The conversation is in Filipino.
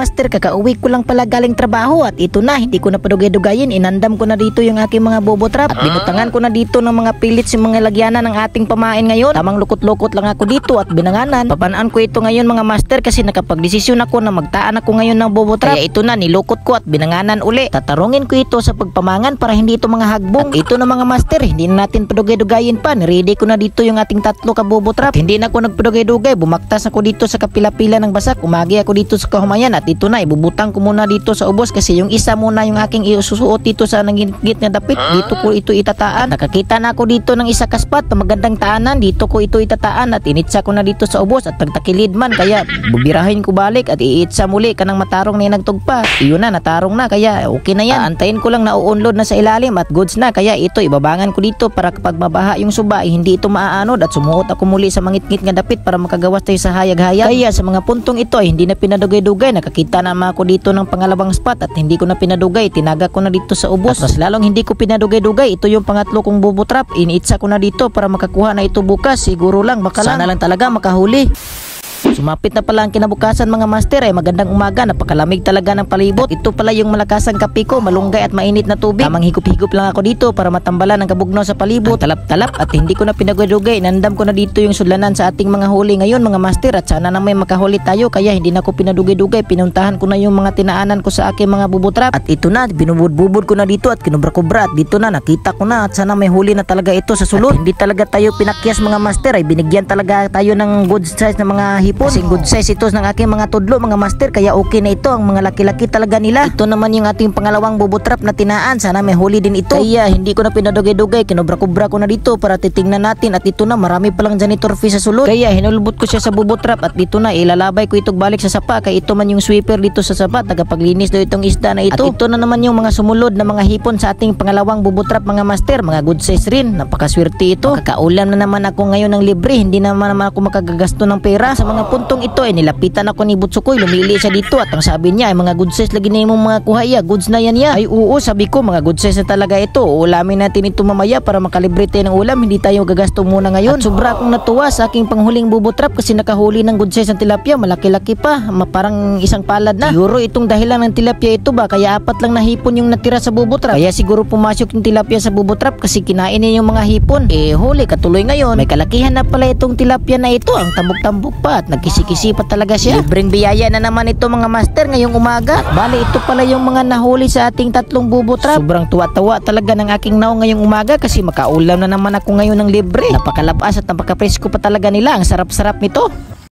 master, kakauwi ko lang pala galing trabaho at ito na, hindi ko na padugay-dugayin, inandam ko na dito yung aking mga bobo trap at binutangan ko na dito ng mga pellets yung mga lagyanan ng ating pamain ngayon. Tamang lukot-lukot lang ako dito at binanganan. Papanaan ko ito ngayon mga master kasi nakapagdesisyon ako na magtaan ako ngayon ng bobo trap. Kaya ito na, nilukot ko at binanganan uli. Tatarungin ko ito sa pagpamangan para hindi ito mga hagbong. At ito na mga master, hindi na natin padugay-dugayin pa. Niready ko na dito yung ating tatlo ka bobo trap. Hindi na ako nagpadugay-dugay, bumaktas ako dito sa kapila-pila ng basak, umagi ako dito sa kahumayan at ito na, ibubutang ko muna dito sa ubos kasi yung isa muna yung aking isusuot dito sa nanggigit na dapit. Dito ko ito itataan. Nakakita na ako dito ng isa kaspat na magandang taanan, dito ko ito itataan at initsa ko na dito sa ubos at nagtakilid man kaya bubirahin ko balik at iitsa muli kanang matarong na nagtugpa. Iyon na, natarong na kaya okay na yan. Antayin ko lang na uunlod na sa ilalim at goods na kaya ito ibabangan ko dito para kapag mabaha yung suba hindi ito maaanod at sumuot ako muli sa mangit-ngit nga dapit para makagawas tayo sa hayag-hayag. Kaya sa mga puntong ito ay hindi na pinadugay-dugay. Nakakita naman ako dito ng pangalawang spot at hindi ko na pinadugay. Tinaga ko na dito sa ubos. At mas lalong hindi ko pinadugay-dugay. Ito yung pangatlo kong bobo trap. Iniitsa ko na dito para makakuha na ito bukas. Siguro lang, baka sana lang talaga makahuli. Sumapit na pala ang kinabukasan mga master ay magandang umaga, napakalamig talaga ng palibot. Ito pala yung malakasang kape ko, malunggay at mainit na tubig. Tamang higop-higop lang ako dito para matambalan ang kabugnaw sa palibot. Ang talap-talap at hindi ko na pinagudugay. Nandam ko na dito yung sudlanan sa ating mga huli ngayon mga master at sana na may makahuli tayo kaya hindi na ko pinadugay-dugay. Pinuntahan ko na yung mga tinaanan ko sa aking mga bubutrap at ito na, binubud-bubud ko na dito at kinubra-kubra at dito na, nakita ko na at sana may huli na talaga ito sa sulod. At hindi talaga tayo pinakyas mga master ay binigyan talaga tayo ng good size na mga hipon. Kasi good size ito ng aking mga tudlo mga master kaya okay na ito, ang mga laki-laki talaga nila. Ito naman yung ating pangalawang bubutrap na tinaan, sana may huli din ito. Kaya hindi ko na pinadugay-dugay, kinubra-kubra ko na dito para titingnan natin at ito na, marami palang janitor fish sa sulod. Kaya hinulbot ko siya sa bubutrap at dito na, ilalabay ko itong balik sa sapa kaya ito man yung sweeper dito sa sapa, tagapaglinis daw itong isda na ito. At ito na naman yung mga sumulod na mga hipon sa ating pangalawang bubutrap mga master, mga good size rin, napakaswerte ito. Makakaulam na naman ako ngayon ng libre, hindi naman ako makagagasto ng pera. Sa mga puntong ito ay nilapitan ako ni Butsukoy, lumili siya dito at ang sabi niya ay mga good size lagi na yung mga kuha ya, goods na yan ya. Ay oo, sabi ko mga good size na talaga ito, uulamin natin ito mamaya para makalibre tayo ng ulam, hindi tayo gagasto muna ngayon. At sobra akong natuwa sa aking panghuling bubutrap kasi nakahuli ng good size ng tilapia, malaki-laki pa, parang isang palad na. Siguro itong dahilan ng tilapia ito ba kaya apat lang na hipon yung natira sa bubutrap, kaya siguro pumasok yung tilapia sa bubutrap kasi kinain niya yung mga hipon. Huli katuloy ngayon, may kalakihan na pala itong tilapia na ito, ang tambok-tambok pa at nagkisi-kisi pa talaga siya. Libreng biyaya na naman ito mga master ngayong umaga. Bali ito pala yung mga nahuli sa ating tatlong bubutrap. Sobrang tuwa-tawa talaga ng aking naong ngayong umaga kasi makaulam na naman ako ngayon ng libre. Napakalapas at napakapresko pa talaga nila, ang sarap-sarap nito.